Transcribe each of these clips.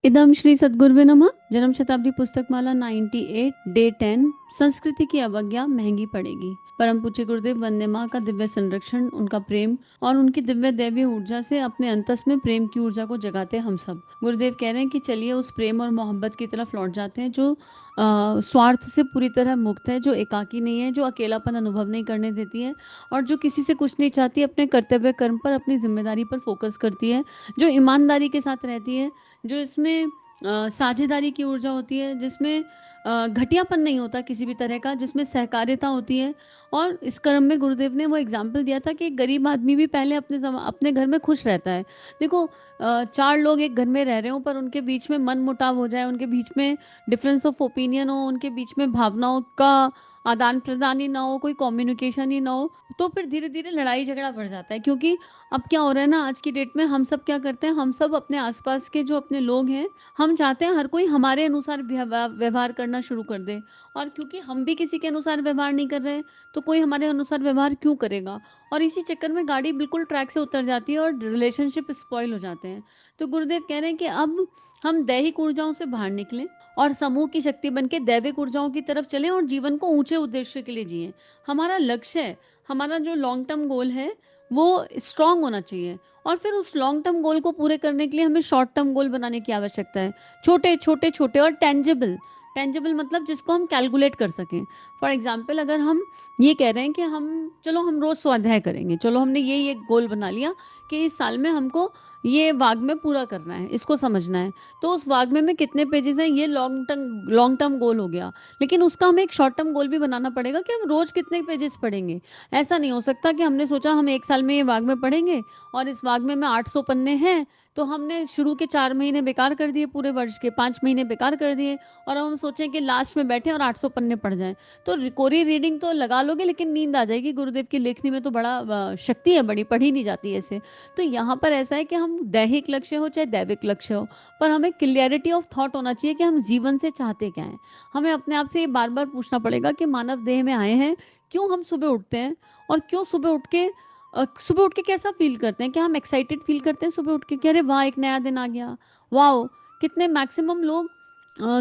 इदम श्री सद्गुरुवे नमः। जन्म शताब्दी पुस्तक माला 98 डे 10 संस्कृति की अवज्ञा महंगी पड़ेगी। परम पूज्य गुरुदेव वंदे माँ का दिव्य संरक्षण, उनका प्रेम और उनकी दिव्य दैवीय ऊर्जा से अपने अंतस में प्रेम की ऊर्जा को जगाते हम सब। गुरुदेव कह रहे हैं कि चलिए उस प्रेम और मोहब्बत की तरफ लौट जाते हैं जो स्वार्थ से पूरी तरह मुक्त है, जो एकाकी नहीं है, जो अकेलापन अनुभव नहीं करने देती है और जो किसी से कुछ नहीं चाहती, अपने कर्तव्य कर्म पर, अपनी जिम्मेदारी पर फोकस करती है, जो ईमानदारी के साथ रहती है, जो इसमें साझेदारी की ऊर्जा होती है, जिसमें घटियापन नहीं होता किसी भी तरह का, जिसमें सहकारिता होती है। और इस क्रम में गुरुदेव ने वो एग्जाम्पल दिया था कि एक गरीब आदमी भी पहले अपने घर में खुश रहता है। देखो, चार लोग एक घर में रह रहे हो पर उनके बीच में मन मुटाव हो जाए, उनके बीच में डिफरेंस ऑफ ओपिनियन हो, उनके बीच में भावनाओं का आदान प्रदान ही ना हो, कोई कम्युनिकेशन ही ना हो, तो फिर धीरे धीरे लड़ाई झगड़ा बढ़ जाता है। क्योंकि अब क्या हो रहा है ना, आज की डेट में हम सब क्या करते हैं, हम सब अपने आसपास के जो अपने लोग हैं, हम चाहते हैं हर कोई हमारे अनुसार व्यवहार करना शुरू कर दे। और क्योंकि हम भी किसी के अनुसार व्यवहार नहीं कर रहे, तो कोई हमारे अनुसार व्यवहार क्यों करेगा। और इसी चक्कर में गाड़ी बिल्कुल ट्रैक से उतर जाती है और रिलेशनशिप स्पॉइल हो जाते हैं। तो गुरुदेव कह रहे हैं कि अब हम दैहिक ऊर्जाओं से बाहर निकलें और समूह की शक्ति बन के दैविक ऊर्जाओं की तरफ चलें और जीवन को ऊंचे उद्देश्य के लिए जिएं। हमारा लक्ष्य है, हमारा जो लॉन्ग टर्म गोल है वो स्ट्रांग होना चाहिए। और फिर उस लॉन्ग टर्म गोल को पूरे करने के लिए हमें शॉर्ट टर्म गोल बनाने की आवश्यकता है। छोटे छोटे छोटे और टेंजिबल। टेंजिबल मतलब जिसको हम कैलकुलेट कर सकें। फॉर एग्जाम्पल, अगर हम ये कह रहे हैं कि हम रोज स्वाध्याय करेंगे, चलो हमने ये गोल बना लिया कि इस साल में हमको ये वाग्मय पूरा करना है, इसको समझना है। तो उस वाग्मय में कितने पेजेस हैं, ये लॉन्ग टर्म गोल हो गया। लेकिन उसका हमें एक शॉर्ट टर्म गोल भी बनाना पड़ेगा कि हम रोज कितने पेजेस पढ़ेंगे। ऐसा नहीं हो सकता कि हमने सोचा हम एक साल में ये वाग्मय पढ़ेंगे और इस वाग्मय में 800 पन्ने हैं, तो हमने शुरू के 4 महीने बेकार कर दिए, पूरे वर्ष के 5 महीने बेकार कर दिए, और अब हम सोचें कि लास्ट में बैठे और 800 पन्ने पढ़ जाएं। तो कोरी रीडिंग तो लगा लोगे लेकिन नींद आ जाएगी। गुरुदेव की लेखनी में तो बड़ा शक्ति है, बड़ी पढ़ी नहीं जाती ऐसे। तो यहाँ पर ऐसा है कि हम दैहिक लक्ष्य हो चाहे दैविक लक्ष्य हो, पर हमें क्लियरिटी ऑफ थॉट होना चाहिए कि हम जीवन से चाहते क्या हैं। हमें अपने आप से ये बार बार पूछना पड़ेगा कि मानव देह में आए हैं, क्यों हम सुबह उठते हैं, और क्यों सुबह उठ के कैसा फील करते हैं। क्या हम एक्साइटेड फील करते हैं सुबह उठ के कि अरे वाह एक नया दिन आ गया, वाह। कितने मैक्सिमम लोग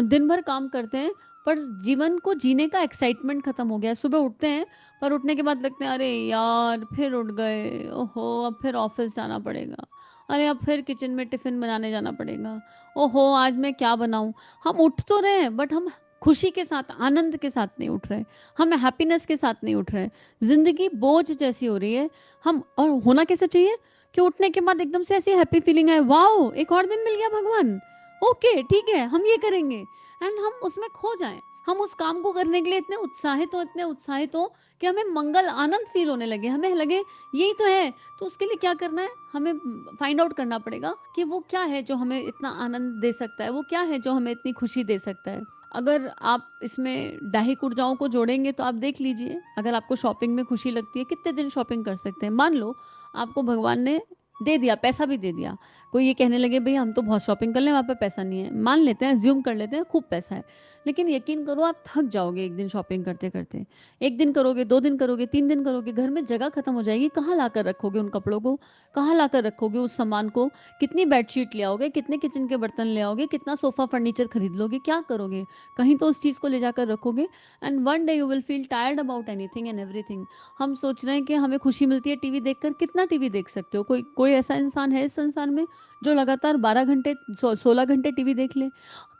दिन भर काम करते हैं पर जीवन को जीने का एक्साइटमेंट खत्म हो गया है। सुबह उठते हैं पर उठने के बाद लगते हैं अरे यार फिर उठ गए, ओहो अब फिर ऑफिस जाना पड़ेगा, अरे अब फिर किचन में टिफिन बनाने जाना पड़ेगा, ओहो आज मैं क्या बनाऊं। हम उठ तो रहे हैं बट हम खुशी के साथ, आनंद के साथ नहीं उठ रहे, हम हैप्पीनेस के साथ नहीं उठ रहे। जिंदगी बोझ जैसी हो रही है। हम और होना कैसा चाहिए कि उठने के बाद एकदम से ऐसी हैप्पी फीलिंग आए, वाओ एक और दिन मिल गया भगवान, ओके ठीक है हम ये करेंगे, एंड हम उसमें खो जाएं। हम उस काम को करने के लिए इतने उत्साहित हो कि हमें मंगल आनंद फील होने लगे, हमें लगे यही तो है। तो उसके लिए क्या करना है, हमें फाइंड आउट करना पड़ेगा कि वो क्या है जो हमें इतना आनंद दे सकता है, वो क्या है जो हमें इतनी खुशी दे सकता है। अगर आप इसमें दैहिक ऊर्जाओं को जोड़ेंगे तो आप देख लीजिए, अगर आपको शॉपिंग में खुशी लगती है, कितने दिन शॉपिंग कर सकते हैं। मान लो आपको भगवान ने दे दिया, पैसा भी दे दिया, कोई ये कहने लगे भाई हम तो बहुत शॉपिंग कर ले, वहाँ पे पैसा नहीं है, मान लेते हैं, ज्यूम कर लेते हैं खूब पैसा है, लेकिन यकीन करो आप थक जाओगे एक दिन शॉपिंग करते करते। एक दिन करोगे, 2 दिन करोगे, 3 दिन करोगे, घर में जगह खत्म हो जाएगी। कहाँ लाकर रखोगे उन कपड़ों को, कहाँ लाकर रखोगे उस सामान को, कितनी बेडशीट ले आओगे, कितने किचन के बर्तन ले आओगे, कितना सोफा फर्नीचर खरीद लोगे, क्या करोगे। कहीं तो उस चीज़ को ले जाकर रखोगे, and one day you will feel tired about anything and everything. हम सोच रहे हैं कि हमें खुशी मिलती है टीवी देखकर, कितना टीवी देख सकते हो। कोई कोई ऐसा इंसान है इस संसार में जो लगातार 12 घंटे 16 घंटे टीवी देख ले।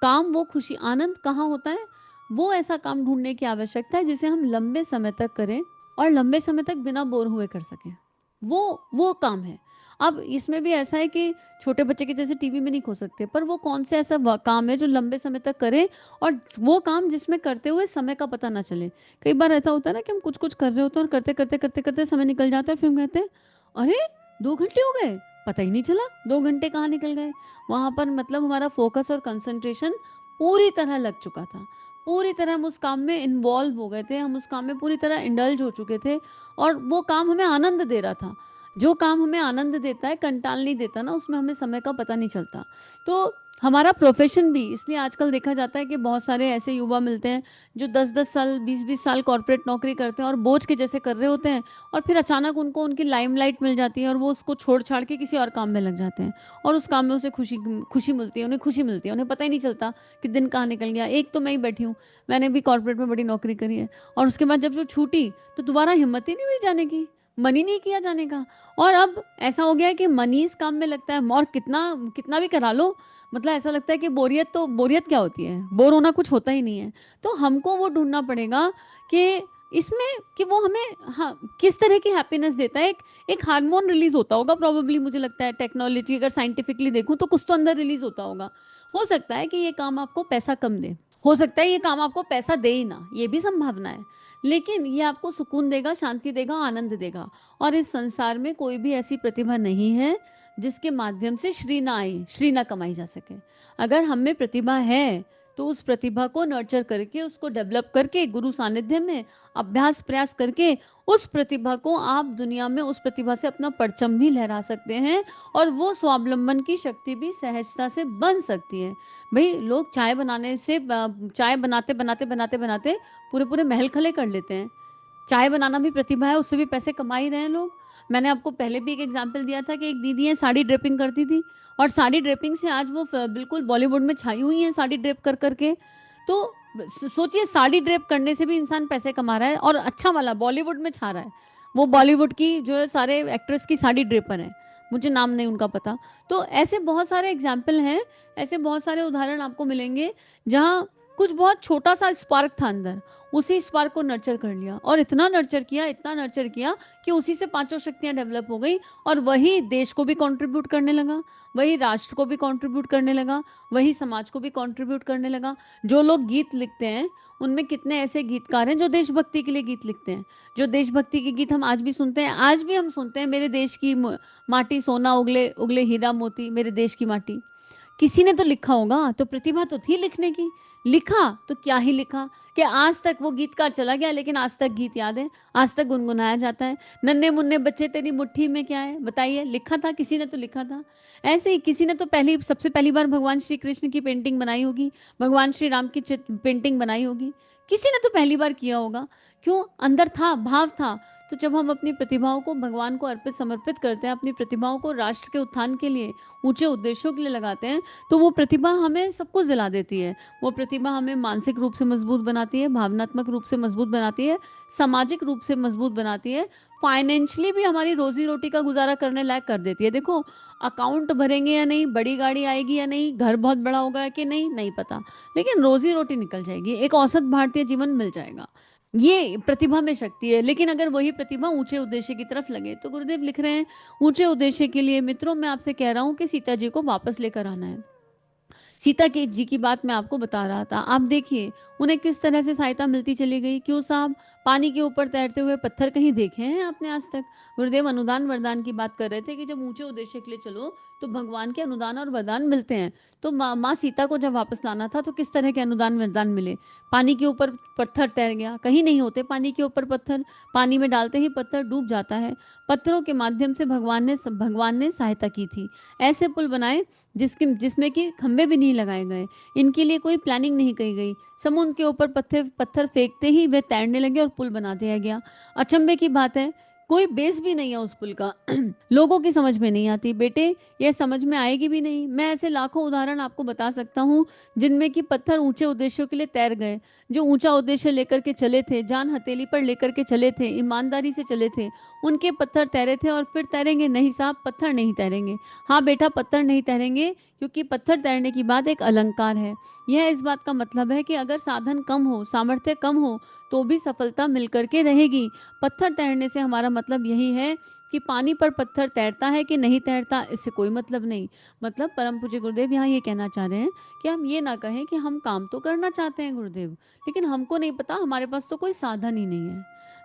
काम, वो खुशी आनंद कहाँ होता है। वो ऐसा काम ढूंढने की आवश्यकता है जिसे हम लंबे समय तक करें और लंबे समय तक बिना बोर हुए कर सकें। वो काम है। अब इसमें भी ऐसा है कि छोटे बच्चे के जैसे टीवी में नहीं खो सकते, पर वो कौन से ऐसा काम है जो लंबे समय तक करें, और वो काम जिसमें करते हुए समय का पता ना चले। कई बार ऐसा होता है ना कि हम कुछ कुछ कर रहे होते हैं और करते करते करते करते समय निकल जाता है, फिर हम कहते हैं अरे 2 घंटे हो गए, पता ही नहीं चला 2 घंटे कहाँ निकल गए। वहां पर मतलब हमारा फोकस और कंसंट्रेशन पूरी तरह लग चुका था, पूरी तरह हम उस काम में इन्वॉल्व हो गए थे, हम उस काम में पूरी तरह इंडल्ज हो चुके थे, और वो काम हमें आनंद दे रहा था। जो काम हमें आनंद देता है, कंटाल नहीं देता ना, उसमें हमें समय का पता नहीं चलता। तो हमारा प्रोफेशन भी, इसलिए आजकल देखा जाता है कि बहुत सारे ऐसे युवा मिलते हैं जो 10-10 साल 20-20 साल कॉर्पोरेट नौकरी करते हैं और बोझ के जैसे कर रहे होते हैं, और फिर अचानक उनको उनकी लाइमलाइट मिल जाती है और वो उसको छोड़ छाड़ के किसी और काम में लग जाते हैं, और उस काम में उसे खुशी खुशी मिलती है, उन्हें खुशी मिलती है, उन्हें पता ही नहीं चलता कि दिन कहाँ निकल गया। एक तो मैं ही बैठी हूँ, मैंने भी कॉर्पोरेट में बड़ी नौकरी करी है, और उसके बाद जब वो छूटी तो दोबारा हिम्मत ही नहीं हुई जाने की, मन ही नहीं किया जाने का। और अब ऐसा हो गया है कि मन ही इस काम में लगता है, और कितना कितना भी करा लो, मतलब ऐसा लगता है कि बोरियत, तो बोरियत क्या होती है, बोर होना कुछ होता ही नहीं है। तो हमको वो ढूंढना पड़ेगा कि इसमें कि वो हमें, हाँ, किस तरह की हैप्पीनेस देता है। एक एक हार्मोन रिलीज होता होगा प्रॉबेबली, मुझे लगता है टेक्नोलॉजी अगर साइंटिफिकली देखूं तो कुछ तो अंदर रिलीज होता होगा। हो सकता है कि ये काम आपको पैसा कम दे, हो सकता है ये काम आपको पैसा दे ही ना, ये भी संभावना है, लेकिन ये आपको सुकून देगा, शांति देगा, आनंद देगा। और इस संसार में कोई भी ऐसी प्रतिभा नहीं है जिसके माध्यम से श्री ना आए, श्री ना कमाई जा सके। अगर हम में प्रतिभा है तो उस प्रतिभा को नर्चर करके, उसको डेवलप करके, गुरु सानिध्य में अभ्यास प्रयास करके उस प्रतिभा को आप दुनिया में, उस प्रतिभा से अपना परचम भी लहरा सकते हैं, और वो स्वावलंबन की शक्ति भी सहजता से बन सकती है। भाई लोग चाय बनाने से, चाय बनाते बनाते बनाते बनाते पूरे पूरे महल खड़े कर लेते हैं। चाय बनाना भी प्रतिभा है, उससे भी पैसे कमा ही रहे हैं लोग। मैंने आपको पहले भी एक एग्जाम्पल दिया था कि एक दीदी है, साड़ी ड्रेपिंग करती थी, और साड़ी ड्रेपिंग से आज वो बिल्कुल बॉलीवुड में छाई हुई हैं, साड़ी ड्रेप कर करके। तो सोचिए, साड़ी ड्रेप करने से भी इंसान पैसे कमा रहा है, और अच्छा वाला बॉलीवुड में छा रहा है। वो बॉलीवुड की जो है सारे एक्ट्रेस की साड़ी ड्रेपर है, मुझे नाम नहीं उनका पता। तो ऐसे बहुत सारे एग्जाम्पल हैं, ऐसे बहुत सारे उदाहरण आपको मिलेंगे जहाँ कुछ बहुत छोटा सा स्पार्क था अंदर, उसी स्पार्क को नर्चर कर लिया, और इतना नर्चर किया, इतना नर्चर किया कि उसी से पांचों शक्तियां डेवलप हो गई, और वही देश को भी कंट्रीब्यूट करने लगा, वही राष्ट्र को भी कंट्रीब्यूट करने लगा, वही समाज को भी कंट्रीब्यूट करने लगा। जो लोग गीत लिखते हैं उनमें कितने ऐसे गीतकार हैं जो देशभक्ति के लिए गीत लिखते हैं, जो देशभक्ति के गीत हम आज भी सुनते हैं, आज भी हम सुनते हैं, मेरे देश की माटी सोना उगले उगले हीरा मोती, मेरे देश की माटी। किसी ने तो लिखा होगा, तो प्रतिभा तो थी लिखने की। लिखा तो क्या ही लिखा कि आज तक वो गीतकार चला गया, लेकिन आज तक गीत याद है, आज तक गुनगुनाया जाता है। नन्हे मुन्ने बच्चे तेरी मुट्ठी में क्या है, बताइए, लिखा था, किसी ने तो लिखा था। ऐसे ही किसी ने तो पहली, सबसे पहली बार भगवान श्री कृष्ण की पेंटिंग बनाई होगी, भगवान श्री राम की पेंटिंग बनाई होगी, किसी ने तो पहली बार किया होगा। क्यों? अंदर था, भाव था। तो जब हम अपनी प्रतिभाओं को भगवान को अर्पित समर्पित करते हैं, अपनी प्रतिभाओं को राष्ट्र के उत्थान के लिए, ऊंचे उद्देश्यों के लिए लगाते हैं, तो वो प्रतिभा हमें सब कुछ दिला देती है। वो प्रतिभा हमें मानसिक रूप से मजबूत बनाती है, भावनात्मक रूप से मजबूत बनाती है, सामाजिक रूप से मजबूत बनाती है, फाइनेंशियली भी हमारी रोजी रोटी का गुजारा करने लायक कर देती है। देखो, अकाउंट भरेंगे या नहीं, बड़ी गाड़ी आएगी या नहीं, घर बहुत बड़ा होगा कि नहीं, नहीं पता, लेकिन रोजी रोटी निकल जाएगी, एक औसत भारतीय जीवन मिल जाएगा। ये प्रतिभा में शक्ति है। लेकिन अगर वही प्रतिभा ऊंचे उद्देश्य की तरफ लगे, तो गुरुदेव लिख रहे हैं, ऊंचे उद्देश्य के लिए मित्रों, मैं आपसे कह रहा हूं कि सीता जी को वापस लेकर आना है। सीता के जी की बात मैं आपको बता रहा था, आप देखिए उन्हें किस तरह से सहायता मिलती चली गई। क्यों साहब, पानी के ऊपर तैरते हुए पत्थर कहीं देखे हैं आपने आज तक? गुरुदेव अनुदान वरदान की बात कर रहे थे कि जब ऊंचे उद्देश्य के लिए चलो तो भगवान के अनुदान और वरदान मिलते हैं। तो माँ सीता को जब वापस लाना था तो किस तरह के अनुदान वरदान मिले? पानी के ऊपर पत्थर तैर गया, कहीं नहीं होते पानी के ऊपर पत्थर, पानी में डालते ही पत्थर डूब जाता है। पत्थरों के माध्यम से भगवान ने सहायता की थी। ऐसे पुल बनाए जिसमें कि खंभे भी नहीं लगाए गए, इनके लिए कोई प्लानिंग नहीं की गई, समुद्र के ऊपर पत्थर पत्थर फेंकते ही वे तैरने लगे और पुल बना दिया गया। अचंभे की बात है, कोई बेस भी नहीं है उस पुल का। लोगों की समझ में नहीं आती बेटे, यह समझ में आएगी भी नहीं। मैं ऐसे लाखों उदाहरण आपको बता सकता हूँ जिनमें कि पत्थर ऊंचे उद्देश्यों के लिए तैर गए, जो ऊंचा उद्देश्य लेकर के चले थे, जान हथेली पर लेकर के चले थे, ईमानदारी से चले थे, उनके पत्थर तैरे थे। और फिर तैरेंगे नहीं साहब, पत्थर नहीं तैरेंगे। हाँ बेटा, पत्थर नहीं तैरेंगे, क्योंकि पत्थर तैरने की बात एक अलंकार है। यह इस बात का मतलब है कि अगर साधन कम हो, सामर्थ्य कम हो, तो भी सफलता मिलकर के रहेगी। पत्थर तैरने से हमारा मतलब यही है कि पानी पर पत्थर तैरता है कि नहीं तैरता, इससे कोई मतलब नहीं। मतलब परम पूज्य गुरुदेव यहाँ ये कहना चाह रहे हैं कि हम ये ना कहें कि हम काम तो करना चाहते हैं गुरुदेव, लेकिन हमको नहीं पता, हमारे पास तो कोई साधन ही नहीं है।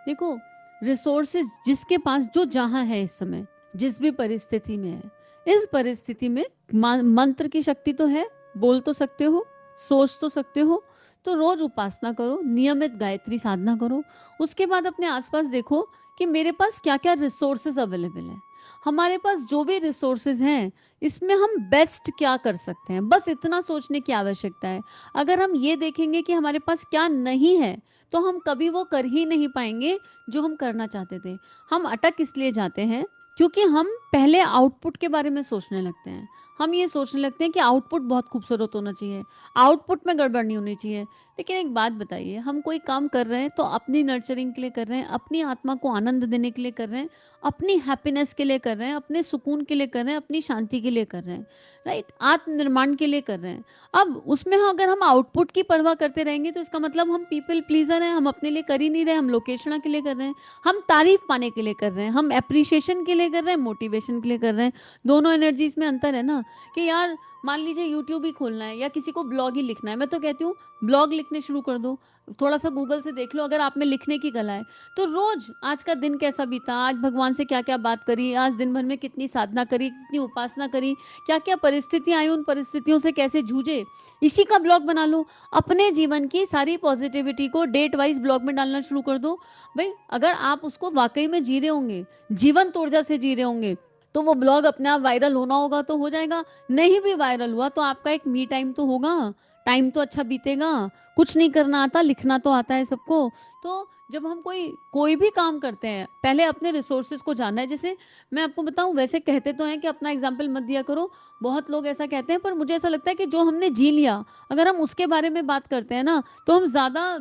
देखो, रिसोर्सेज जिसके पास जो जहाँ है इस समय, जिस भी परिस्थिति में है, इस परिस्थिति में मंत्र की शक्ति तो है, बोल तो सकते हो, सोच तो सकते हो, तो रोज उपासना करो, नियमित गायत्री साधना करो। उसके बाद अपने आसपास देखो कि मेरे पास क्या क्या रिसोर्सेज अवेलेबल है। हमारे पास जो भी रिसोर्सेज हैं इसमें हम बेस्ट क्या कर सकते हैं, बस इतना सोचने की आवश्यकता है। अगर हम ये देखेंगे कि हमारे पास क्या नहीं है तो हम कभी वो कर ही नहीं पाएंगे जो हम करना चाहते थे। हम अटक इसलिए जाते हैं क्योंकि हम पहले आउटपुट के बारे में सोचने लगते हैं। हम ये सोचने लगते हैं कि आउटपुट बहुत खूबसूरत होना चाहिए, आउटपुट में गड़बड़ नहीं होनी चाहिए। लेकिन एक बात बताइए, हम कोई काम कर रहे हैं तो अपनी नर्चरिंग के लिए कर रहे हैं, अपनी आत्मा को आनंद देने के लिए कर रहे हैं, अपनी हैप्पीनेस के लिए कर रहे हैं, अपने सुकून के लिए कर रहे हैं, अपनी शांति के लिए कर रहे हैं, राइट, आत्मनिर्माण के लिए कर रहे हैं। अब उसमें अगर हम आउटपुट की परवाह करते रहेंगे तो इसका मतलब हम पीपल प्लीजर हैं, हम अपने लिए कर ही नहीं रहे, हम लोकेशना के लिए कर रहे हैं, हम तारीफ पाने के लिए कर रहे हैं, हम एप्रिसिएशन के लिए कर रहे हैं, मोटिवेशन के लिए कर रहे हैं। दोनों एनर्जीज में अंतर है ना। कि यार मान लीजिए यूट्यूब ही खोलना है या किसी को ब्लॉग ही लिखना है, मैं तो कहती हूँ ब्लॉग लिखने शुरू कर दो। थोड़ा सा गूगल से देख लो अगर आप में लिखने की कला है तो रोज आज का दिन कैसा बीता, आज भगवान से क्या क्या बात करी, आज दिन भर में कितनी साधना करी, कितनी उपासना करी, क्या क्या परिस्थितियां आई, उन परिस्थितियों से कैसे जूझे, इसी का ब्लॉग बना लो। अपने जीवन की सारी पॉजिटिविटी को डेट वाइज ब्लॉग में डालना शुरू कर दो। भाई अगर आप उसको वाकई में जी रहे होंगे, जीवंत ऊर्जा से जी रहे होंगे, तो वो ब्लॉग अपने आप वायरल होना होगा तो हो जाएगा। नहीं भी वायरल हुआ तो आपका एक मी टाइम तो होगा, टाइम तो अच्छा बीतेगा। कुछ नहीं करना आता, लिखना तो आता है सबको। तो जब हम कोई कोई भी काम करते हैं पहले अपने रिसोर्सेज को जानना है। जैसे मैं आपको बताऊं, वैसे कहते तो हैं कि अपना एग्जाम्पल मत दिया करो, बहुत लोग ऐसा कहते हैं, पर मुझे ऐसा लगता है कि जो हमने जी लिया अगर हम उसके बारे में बात करते हैं ना तो हम ज्यादा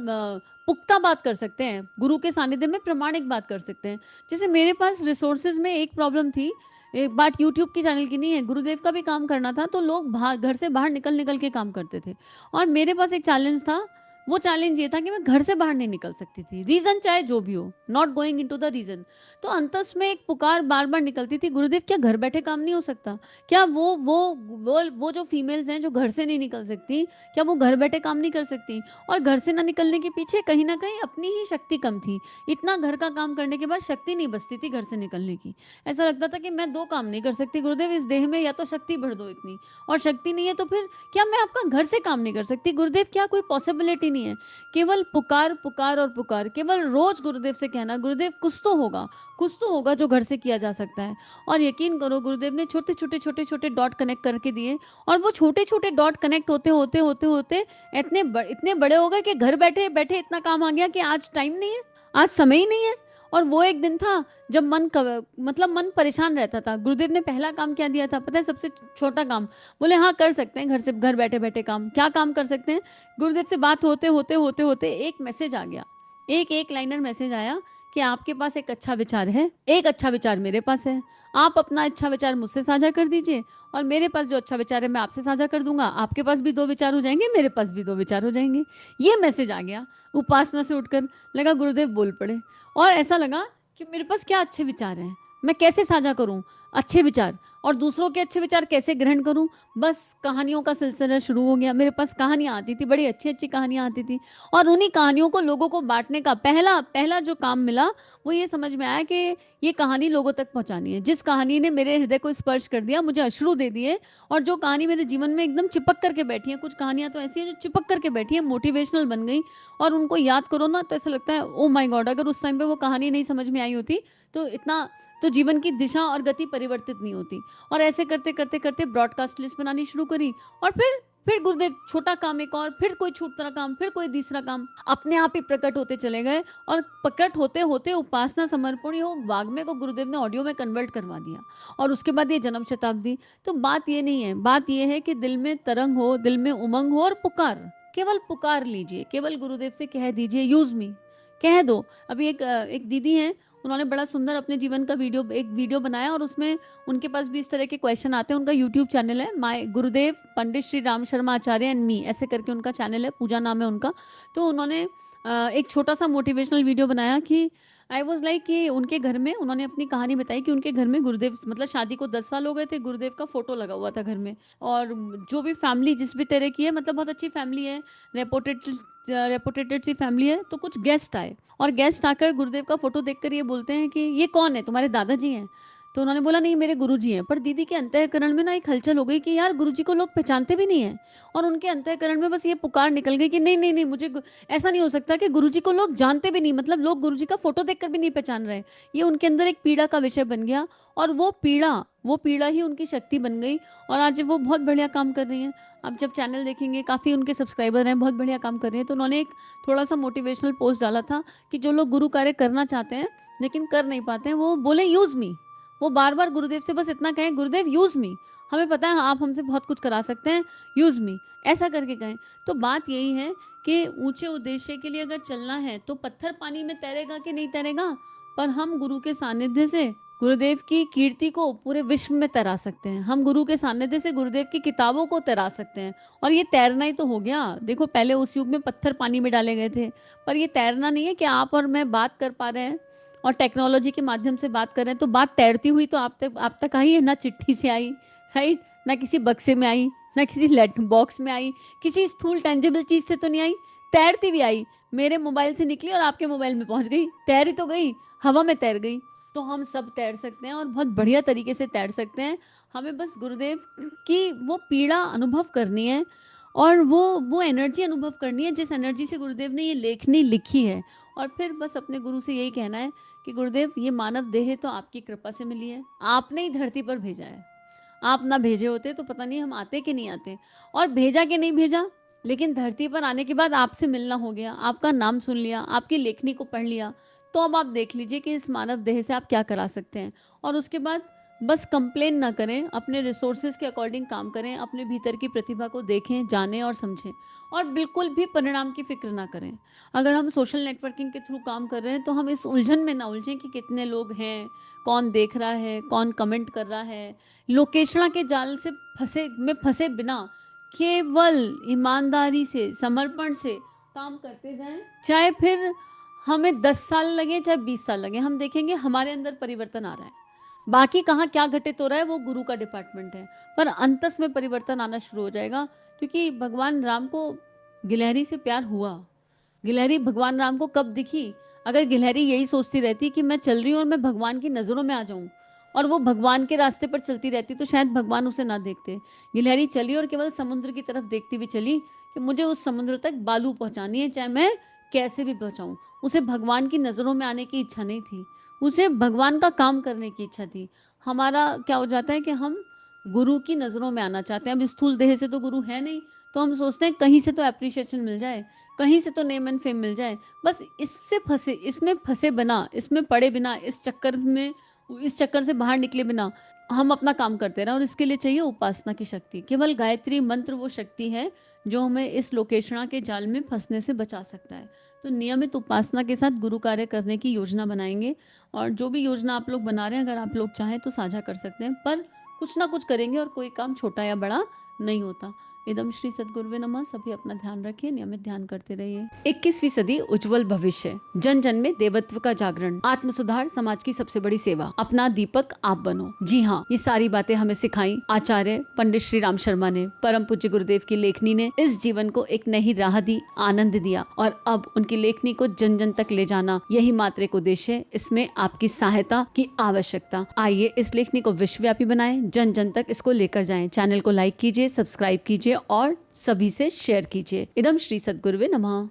पुख्ता बात कर सकते हैं, गुरु के सानिध्य में प्रमाणिक बात कर सकते हैं। जैसे मेरे पास रिसोर्सेज में एक प्रॉब्लम थी, एक बात यूट्यूब की चैनल की नहीं है, गुरुदेव का भी काम करना था तो लोग घर से बाहर निकल निकल के काम करते थे। और मेरे पास एक चैलेंज था, वो चैलेंज ये था कि मैं घर से बाहर नहीं निकल सकती थी, रीजन चाहे जो भी हो, not going into the reason. तो अंतस में एक पुकार बार बार निकलती थी, गुरुदेव क्या घर बैठे काम नहीं हो सकता? क्या वो जो फीमेल्स हैं जो घर से नहीं निकल सकती, क्या वो घर बैठे काम नहीं कर सकती? और घर से ना निकलने के पीछे कहीं ना कहीं अपनी ही शक्ति कम थी। इतना घर का काम करने के बाद शक्ति नहीं बचती थी घर से निकलने की। ऐसा लगता था कि मैं दो काम नहीं कर सकती गुरुदेव इस देह में, या तो शक्ति भर दो इतनी, और शक्ति नहीं है तो फिर क्या मैं आपका घर से काम नहीं कर सकती गुरुदेव? क्या कोई पॉसिबिलिटी नहीं है? केवल पुकार पुकार और पुकार, केवल रोज गुरुदेव से कहना, गुरुदेव कुछ तो होगा, कुछ तो होगा जो घर से किया जा सकता है। और यकीन करो गुरुदेव ने छोटे छोटे छोटे छोटे डॉट कनेक्ट करके दिए, और वो छोटे छोटे डॉट कनेक्ट होते होते होते होते इतने बड़े हो गए कि घर बैठे बैठे इतना काम आ गया कि आज टाइम नहीं है, आज समय ही नहीं है। और वो एक दिन था जब मतलब मन परेशान रहता था। गुरुदेव ने पहला काम क्या दिया था पता है? सबसे छोटा काम, बोले हाँ कर सकते हैं घर से, घर बैठे बैठे काम। क्या काम कर सकते हैं? गुरुदेव से बात होते होते होते होते एक मैसेज आ गया, एक लाइनर मैसेज आया कि आपके पास एक अच्छा विचार है, एक अच्छा विचार मेरे पास है, आप अपना अच्छा विचार मुझसे साझा कर दीजिए, और मेरे पास जो अच्छा विचार है मैं आपसे साझा कर दूंगा। आपके पास भी दो विचार हो जाएंगे, मेरे पास भी दो विचार हो जाएंगे। ये मैसेज आ गया। उपासना से उठकर लगा गुरुदेव बोल पड़े, और ऐसा लगा कि मेरे पास क्या अच्छे विचार हैं, मैं कैसे साझा करूं अच्छे विचार, और दूसरों के अच्छे विचार कैसे ग्रहण करूं। बस कहानियों का सिलसिला शुरू हो गया। मेरे पास कहानियां आती थी, बड़ी अच्छी अच्छी कहानियां आती थी, और उन्हीं कहानियों को लोगों को बांटने का पहला पहला जो काम मिला वो ये समझ में आया कि ये कहानी लोगों तक पहुंचानी है। जिस कहानी ने मेरे हृदय को स्पर्श कर दिया, मुझे अश्रु दे दिए, और जो कहानी मेरे जीवन में एकदम चिपक करके बैठी है, कुछ कहानियां तो ऐसी हैं जो चिपक करके बैठी है, मोटिवेशनल बन गई, और उनको याद करो ना तो ऐसा लगता है ओ माय गॉड, अगर उस टाइम पे वो कहानी नहीं समझ में आई होती तो इतना तो जीवन की दिशा और गति परिवर्तित नहीं होती। और ऐसे करते करते करते ब्रॉडकास्ट लिस्ट बनानी शुरू करी, और फिर गुरुदेव छोटा काम एक और, फिर कोई छोटा काम, फिर कोई तीसरा काम, अपने आप ही प्रकट होते चले गए। और प्रकट होते होते उपासना समर्पण योग वाग्मे को गुरुदेव ने ऑडियो में कन्वर्ट करवा दिया, और उसके बाद ये जन्म शताब्दी। तो बात ये नहीं है, बात ये है कि दिल में तरंग हो, दिल में उमंग हो, और पुकार, केवल पुकार लीजिए, केवल गुरुदेव से कह दीजिए यूज मी, कह दो। अभी एक दीदी है, उन्होंने बड़ा सुंदर अपने जीवन का एक वीडियो बनाया, और उसमें उनके पास भी इस तरह के क्वेश्चन आते हैं। उनका यूट्यूब चैनल है my Gurudev Pandit Shri Ram Sharma Acharya and me, ऐसे करके उनका चैनल है, पूजा नाम है उनका। तो उन्होंने एक छोटा सा मोटिवेशनल वीडियो बनाया कि आई वॉज लाइक कि उनके घर में, उन्होंने अपनी कहानी बताई कि उनके घर में गुरुदेव, मतलब शादी को 10 साल हो गए थे, गुरुदेव का फोटो लगा हुआ था घर में। और जो भी फैमिली जिस भी तरह की है, मतलब बहुत अच्छी फैमिली है, रेपुटेटेड सी फैमिली है। तो कुछ गेस्ट आए, और गेस्ट आकर गुरुदेव का फोटो देखकर ये बोलते हैं कि ये कौन है? तुम्हारे दादाजी हैं? तो उन्होंने बोला नहीं मेरे गुरुजी हैं। पर दीदी के अंतःकरण में ना एक हलचल हो गई कि यार गुरुजी को लोग पहचानते भी नहीं है, और उनके अंतःकरण में बस ये पुकार निकल गई कि नहीं नहीं नहीं, ऐसा नहीं हो सकता कि गुरुजी को लोग जानते भी नहीं, मतलब लोग गुरुजी का फोटो देखकर भी नहीं पहचान रहे। ये उनके अंदर एक पीड़ा का विषय बन गया, और वो पीड़ा ही उनकी शक्ति बन गई, और आज वो बहुत बढ़िया काम कर रही हैं। आप जब चैनल देखेंगे काफ़ी उनके सब्सक्राइबर हैं, बहुत बढ़िया काम कर रही हैं। तो उन्होंने एक थोड़ा सा मोटिवेशनल पोस्ट डाला था कि जो लोग गुरु कार्य करना चाहते हैं लेकिन कर नहीं पाते हैं, वो बोले यूज़ मी। वो बार बार गुरुदेव से बस इतना कहें, गुरुदेव यूज़ मी, हमें पता है आप हमसे बहुत कुछ करा सकते हैं, यूज़ मी, ऐसा करके कहें। तो बात यही है कि ऊंचे उद्देश्य के लिए अगर चलना है तो पत्थर पानी में तैरेगा कि नहीं तैरेगा, पर हम गुरु के सानिध्य से गुरुदेव की कीर्ति को पूरे विश्व में तैरा सकते हैं। हम गुरु के सानिध्य से गुरुदेव की किताबों को तैरा सकते हैं। और ये तैरना ही तो हो गया। देखो पहले उस युग में पत्थर पानी में डाले गए थे, पर ये तैरना नहीं है कि आप और मैं बात कर पा रहे हैं और टेक्नोलॉजी के माध्यम से बात कर रहे हैं तो बात तैरती हुई तो आप तक आई है ना, चिट्ठी से आई, राइट, ना किसी बक्से में आई, ना किसी लेटर बॉक्स में आई, किसी स्थूल टेंजिबल चीज से तो नहीं आई, तैरती हुई आई, मेरे मोबाइल से निकली और आपके मोबाइल में पहुंच गई, तैरी तो गई, हवा में तैर गई। तो हम सब तैर सकते हैं और बहुत बढ़िया तरीके से तैर सकते हैं। हमें बस गुरुदेव की वो पीड़ा अनुभव करनी है, और वो एनर्जी अनुभव करनी है जिस एनर्जी से गुरुदेव ने ये लेखनी लिखी है। और फिर बस अपने गुरु से यही कहना है कि गुरुदेव ये मानव देह तो आपकी कृपा से मिली है, आपने ही धरती पर भेजा है, आप ना भेजे होते तो पता नहीं हम आते कि नहीं आते, और भेजा कि नहीं भेजा, लेकिन धरती पर आने के बाद आपसे मिलना हो गया, आपका नाम सुन लिया, आपकी लेखनी को पढ़ लिया, तो अब आप देख लीजिए कि इस मानव देह से आप क्या करा सकते हैं। और उसके बाद बस कंप्लेन ना करें, अपने रिसोर्सेज के अकॉर्डिंग काम करें, अपने भीतर की प्रतिभा को देखें, जानें और समझें, और बिल्कुल भी परिणाम की फिक्र ना करें। अगर हम सोशल नेटवर्किंग के थ्रू काम कर रहे हैं तो हम इस उलझन में ना उलझें कि कितने लोग हैं, कौन देख रहा है, कौन कमेंट कर रहा है। लोकेशना के जाल से फंसे बिना केवल ईमानदारी से, समर्पण से काम करते जाएं, चाहे फिर हमें 10 साल लगे चाहे 20 साल लगे, हम देखेंगे हमारे अंदर परिवर्तन आ रहा है। बाकी कहाँ क्या घटित हो रहा है वो गुरु का डिपार्टमेंट है, पर अंतस में परिवर्तन आना शुरू हो जाएगा। क्योंकि भगवान राम को गिलहरी से प्यार हुआ। गिलहरी भगवान राम को कब दिखी? अगर गिलहरी यही सोचती रहती कि मैं चल रही हूँ और मैं भगवान की नजरों में आ जाऊं, और वो भगवान के रास्ते पर चलती रहती, तो शायद भगवान उसे ना देखते। गिलहरी चली और केवल समुद्र की तरफ देखती हुई चली कि मुझे उस समुद्र तक बालू पहुंचानी है, चाहे मैं कैसे भी पहुंचाऊं। उसे भगवान की नजरों में आने की इच्छा नहीं थी, उसे भगवान का काम करने की इच्छा थी। हमारा क्या हो जाता है कि हम गुरु की नजरों में आना चाहते हैं। अब स्थूल देह से तो गुरु है नहीं, तो हम सोचते हैं कहीं से तो अप्रिशिएशन मिल जाए, कहीं से तो नेम एंड फेम मिल जाए। बस इसमें फंसे बिना, इसमें पड़े बिना, इस चक्कर से बाहर निकले बिना हम अपना काम करते रहें। और इसके लिए चाहिए उपासना की शक्ति। केवल गायत्री मंत्र वो शक्ति है जो हमें इस लोकेशना के जाल में फंसने से बचा सकता है। तो नियमित उपासना के साथ गुरु कार्य करने की योजना बनाएंगे, और जो भी योजना आप लोग बना रहे हैं अगर आप लोग चाहें तो साझा कर सकते हैं, पर कुछ ना कुछ करेंगे और कोई काम छोटा या बड़ा नहीं होता। इदम श्री सद्गुरुवे नमः। सभी अपना ध्यान रखिए, नियमित ध्यान करते रहिए। 21वीं सदी उज्जवल भविष्य, जन जन में देवत्व का जागरण, आत्म सुधार, समाज की सबसे बड़ी सेवा, अपना दीपक आप बनो। जी हाँ, ये सारी बातें हमें सिखाई आचार्य पंडित श्री राम शर्मा ने। परम पूज्य गुरुदेव की लेखनी ने इस जीवन को एक नई राह दी, आनंद दिया, और अब उनकी लेखनी को जन जन तक ले जाना यही मात्र एक उद्देश्य है। इसमें आपकी सहायता की आवश्यकता। आइए इस लेखनी को विश्वव्यापी बनाएं, जन जन तक इसको लेकर जाएं। चैनल को लाइक कीजिए, सब्सक्राइब कीजिए और सभी से शेयर कीजिए। इदम श्री सद्गुरुवे नमः।